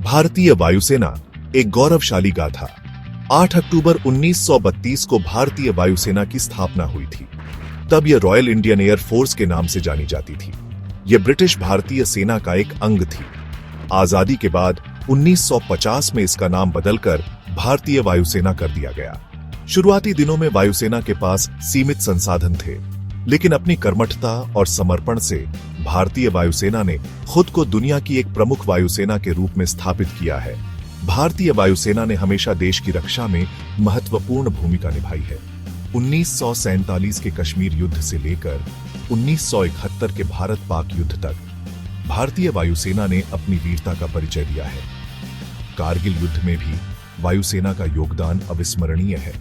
भारतीय वायुसेना एक गौरवशाली गाथा। 8 अक्टूबर 1932 को भारतीय वायुसेना की स्थापना हुई थी। तब यह रॉयल इंडियन एयर फोर्स के नाम से जानी जाती थी। यह ब्रिटिश भारतीय सेना का एक अंग थी। आजादी के बाद 1950 में इसका नाम बदलकर भारतीय वायुसेना कर दिया गया। शुरुआती दिनों में वायुसेना के पास सीमित संसाधन थे, लेकिन अपनी कर्मठता और समर्पण से भारतीय वायुसेना ने खुद को दुनिया की एक प्रमुख वायुसेना के रूप में स्थापित किया है। भारतीय वायुसेना ने हमेशा देश की रक्षा में महत्वपूर्ण भूमिका निभाई है। 1947 के कश्मीर युद्ध से लेकर 1971 के भारत पाक युद्ध तक भारतीय वायुसेना ने अपनी वीरता का परिचय दिया है। कारगिल युद्ध में भी वायुसेना का योगदान अविस्मरणीय है।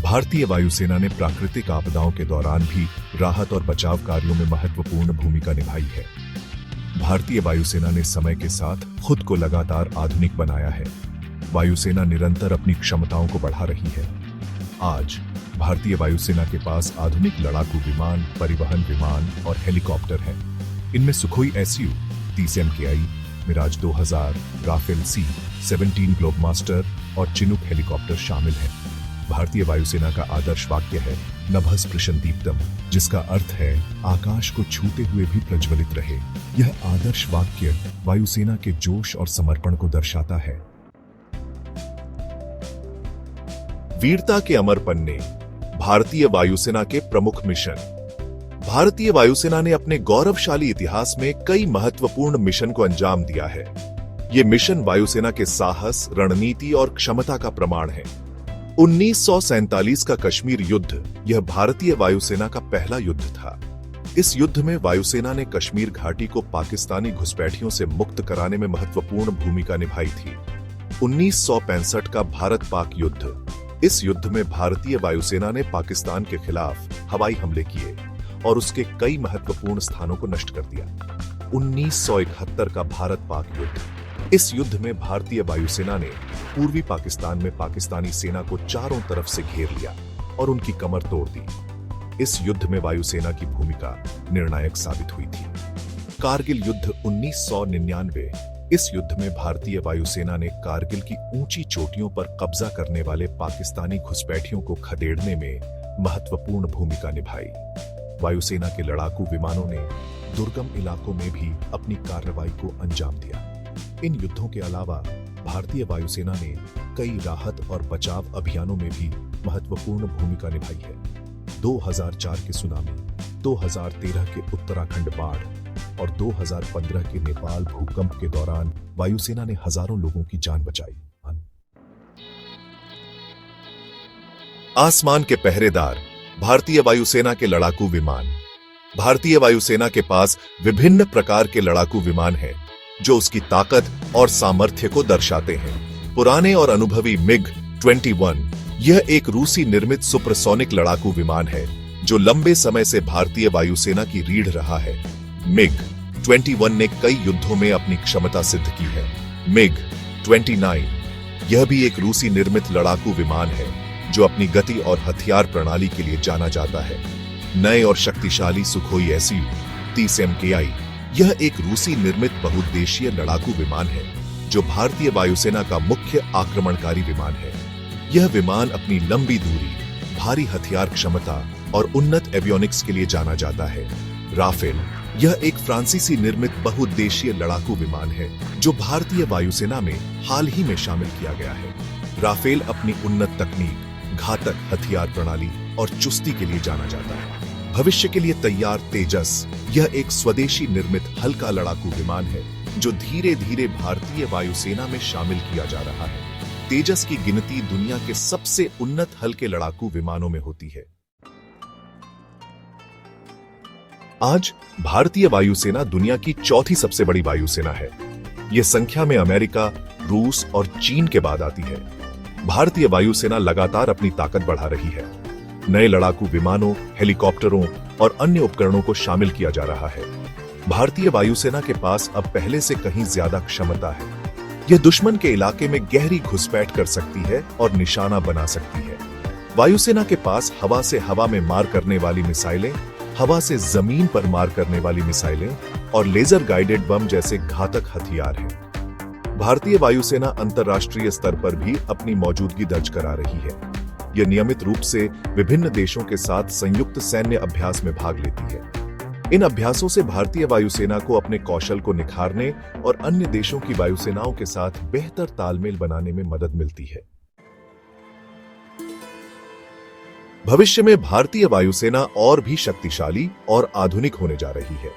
भारतीय वायुसेना ने प्राकृतिक आपदाओं के दौरान भी राहत और बचाव कार्यों में महत्वपूर्ण भूमिका निभाई है। भारतीय वायुसेना ने समय के साथ खुद को लगातार आधुनिक बनाया है। वायुसेना निरंतर अपनी क्षमताओं को बढ़ा रही है। आज भारतीय वायुसेना के पास आधुनिक लड़ाकू विमान, परिवहन विमान और हेलीकॉप्टर हैं। इनमें Sukhoi SU, 30 MKI, Mirage 2000, Rafale C-17 Globemaster और चिनूक हेलीकॉप्टर शामिल हैं। भारतीय वायुसेना का आदर्श वाक्य है नभः स्पृशन् दीप्तम्, जिसका अर्थ है आकाश को छूते हुए भी प्रज्वलित रहे। यह आदर्श वाक्य वायुसेना के जोश और समर्पण को दर्शाता है। वीरता के अमर पन्ने, भारतीय वायुसेना के प्रमुख मिशन। भारतीय वायुसेना ने अपने गौरवशाली इतिहास में कई महत्वपूर्ण मिशन को अंजाम दिया है। ये मिशन वायुसेना के साहस, रणनीति और क्षमता का प्रमाण है। 1947 का कश्मीर युद्ध यह भारतीय वायुसेना का पहला युद्ध था। इस युद्ध में वायुसेना ने कश्मीर घाटी को पाकिस्तानी घुसपैठियों से मुक्त कराने में महत्वपूर्ण भूमिका निभाई थी। 1965 का भारत पाक युद्ध, इस युद्ध में भारतीय वायुसेना ने पाकिस्तान के खिलाफ हवाई हमले किए और उसके कई महत्वपूर्ण स्थानों को नष्ट कर दिया। 1971 का भारत पाक युद्ध, इस युद्ध में भारतीय वायुसेना ने पूर्वी पाकिस्तान में पाकिस्तानी सेना को चारों तरफ से घेर लिया और उनकी कमर तोड़ दी। इस युद्ध में वायुसेना की भूमिका निर्णायक साबित हुई थी। कारगिल युद्ध 1999, इस युद्ध में भारतीय वायुसेना ने कारगिल की ऊंची चोटियों पर कब्जा करने वाले पाकिस्तानी घुसपैठियों को खदेड़ने में महत्वपूर्ण भूमिका निभाई। वायुसेना के लड़ाकू विमानों ने दुर्गम इलाकों में भी अपनी कार्रवाई को अंजाम दिया। इन युद्धों के अलावा भारतीय वायुसेना ने कई राहत और बचाव अभियानों में भी महत्वपूर्ण भूमिका निभाई है। 2004 के सुनामी, 2013 के उत्तराखंड बाढ़ और 2015 के नेपाल भूकंप के दौरान वायुसेना ने हजारों लोगों की जान बचाई। आसमान के पहरेदार, भारतीय वायुसेना के लड़ाकू विमान। भारतीय वायुसेना के पास विभिन्न प्रकार के लड़ाकू विमान हैं, जो उसकी ताकत और सामर्थ्य को दर्शाते हैं। पुराने और अनुभवी MiG-21, यह एक रूसी निर्मित सुपरसोनिक लड़ाकू विमान है जो लंबे समय से भारतीय वायुसेना की रीढ़ रहा है। MiG-21 ने कई युद्धों में अपनी क्षमता सिद्ध की है। MiG-29, यह भी एक रूसी निर्मित लड़ाकू विमान है जो अपनी गति और हथियार प्रणाली के लिए जाना जाता है। नए और शक्तिशाली सुखोई SU, 30 MKI, यह एक रूसी निर्मित बहुउद्देशीय लड़ाकू विमान है जो भारतीय वायुसेना का मुख्य आक्रमणकारी विमान है। यह विमान अपनी लंबी दूरी, भारी हथियार क्षमता और उन्नत एवियोनिक्स के लिए जाना जाता है। राफेल, यह एक फ्रांसीसी निर्मित बहुउद्देशीय लड़ाकू विमान है जो भारतीय वायुसेना में हाल ही में शामिल किया गया है। राफेल अपनी उन्नत तकनीक, घातक हथियार प्रणाली और चुस्ती के लिए जाना जाता है। भविष्य के लिए तैयार तेजस, यह एक स्वदेशी निर्मित हल्का लड़ाकू विमान है जो धीरे धीरे भारतीय वायुसेना में शामिल किया जा रहा है। तेजस की गिनती दुनिया के सबसे उन्नत हल्के लड़ाकू विमानों में होती है। आज भारतीय वायुसेना दुनिया की चौथी सबसे बड़ी वायुसेना है। यह संख्या में अमेरिका, रूस और चीन के बाद आती है। भारतीय वायुसेना लगातार अपनी ताकत बढ़ा रही है। नए लड़ाकू विमानों, हेलीकॉप्टरों और अन्य उपकरणों को शामिल किया जा रहा है। भारतीय वायुसेना के पास अब पहले से कहीं ज्यादा क्षमता है। यह दुश्मन के इलाके में गहरी घुसपैठ कर सकती है और निशाना बना सकती है। वायुसेना के पास हवा से हवा में मार करने वाली मिसाइलें, हवा से जमीन पर मार करने वाली मिसाइलें और लेजर गाइडेड बम जैसे घातक हथियार हैं। भारतीय वायुसेना अंतर्राष्ट्रीय स्तर पर भी अपनी मौजूदगी दर्ज करा रही है। यह नियमित रूप से विभिन्न देशों के साथ संयुक्त सैन्य अभ्यास में भाग लेती है। इन अभ्यासों से भारतीय वायुसेना को अपने कौशल को निखारने और अन्य देशों की वायुसेनाओं के साथ बेहतर तालमेल बनाने में मदद मिलती है। भविष्य में भारतीय वायुसेना और भी शक्तिशाली और आधुनिक होने जा रही है।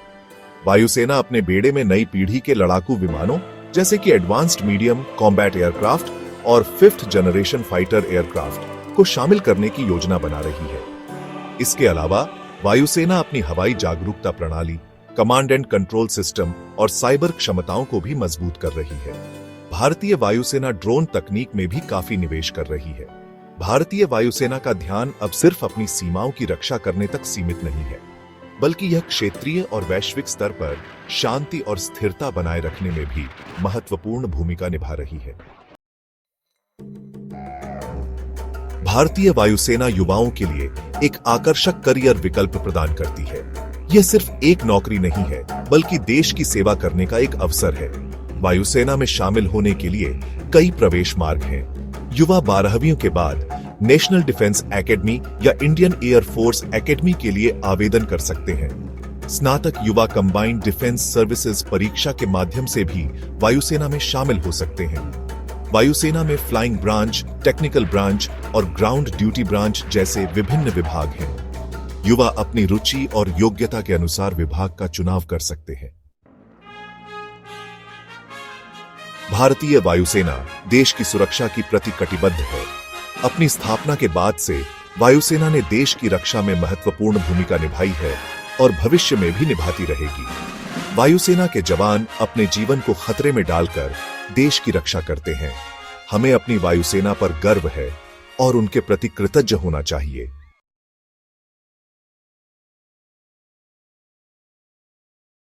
वायुसेना अपने बेड़े में नई पीढ़ी के लड़ाकू विमानों जैसे कि एडवांस्ड मीडियम कॉम्बैट एयरक्राफ्ट और 5th जनरेशन फाइटर एयरक्राफ्ट को शामिल करने की योजना बना रही है। इसके अलावा वायुसेना अपनी हवाई जागरूकता प्रणाली, कमांड एंड कंट्रोल सिस्टम और साइबर क्षमताओं को भी मजबूत कर रही है। भारतीय वायुसेना ड्रोन तकनीक में भी काफी निवेश कर रही है। भारतीय वायुसेना का ध्यान अब सिर्फ अपनी सीमाओं की रक्षा करने तक सीमित नहीं है, बल्कि यह क्षेत्रीय और वैश्विक स्तर पर शांति और स्थिरता बनाए रखने में भी महत्वपूर्ण भूमिका निभा रही है। भारतीय वायुसेना युवाओं के लिए एक आकर्षक करियर विकल्प प्रदान करती है। यह सिर्फ एक नौकरी नहीं है, बल्कि देश की सेवा करने का एक अवसर है। वायुसेना में शामिल होने के लिए कई प्रवेश मार्ग हैं। युवा 12वीं के बाद नेशनल डिफेंस एकेडमी या इंडियन एयर फोर्स एकेडमी के लिए आवेदन कर सकते हैं। स्नातक युवा कंबाइंड डिफेंस सर्विसेज परीक्षा के माध्यम से भी वायुसेना में शामिल हो सकते हैं। वायुसेना में फ्लाइंग ब्रांच, टेक्निकल ब्रांच और ग्राउंड ड्यूटी ब्रांच जैसे विभिन्न विभाग हैं। युवा अपनी रुचि और योग्यता के अनुसार विभाग का चुनाव कर सकते हैं। भारतीय वायुसेना देश की सुरक्षा की प्रति कटिबद्ध है। अपनी स्थापना के बाद से वायुसेना ने देश की रक्षा में महत्वपूर्ण भूमिका निभाई है और भविष्य में भी निभाती रहेगी। वायुसेना के जवान अपने जीवन को खतरे में डालकर देश की रक्षा करते हैं। हमें अपनी वायुसेना पर गर्व है और उनके प्रति कृतज्ञ होना चाहिए।